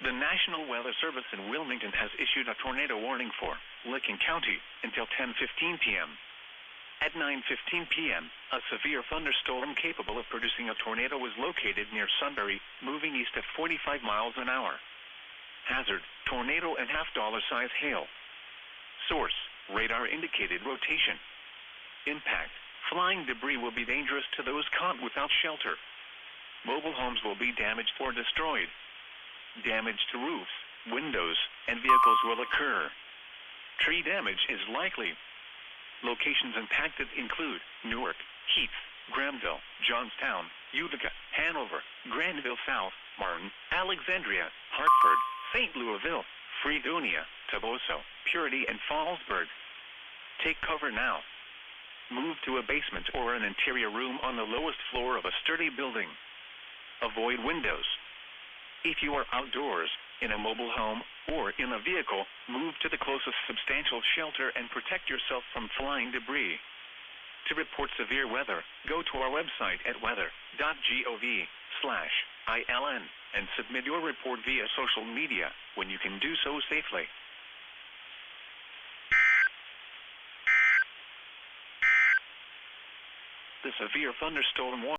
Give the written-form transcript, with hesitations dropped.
The National Weather Service in Wilmington has issued a tornado warning for Licking County until 10:15 p.m. At 9:15 p.m., a severe thunderstorm capable of producing a tornado was located near Sunbury, moving east at 45 miles an hour. Hazard, tornado and half-dollar size hail. Source, radar indicated rotation. Impact, flying debris will be dangerous to those caught without shelter. Mobile homes will be damaged or destroyed. Damage to roofs, windows, and vehicles will occur. Tree damage is likely. Locations impacted include Newark, Heath, Granville, Johnstown, Utica, Hanover, Granville South, Martin, Alexandria, Hartford, St. Louisville, Fredonia, Toboso, Purity, and Fallsburg. Take cover now. Move to a basement or an interior room on the lowest floor of a sturdy building. Avoid windows. If you are outdoors, in a mobile home, or in a vehicle, move to the closest substantial shelter and protect yourself from flying debris. To report severe weather, go to our website at weather.gov/ILN and submit your report via social media when you can do so safely. The severe thunderstorm warning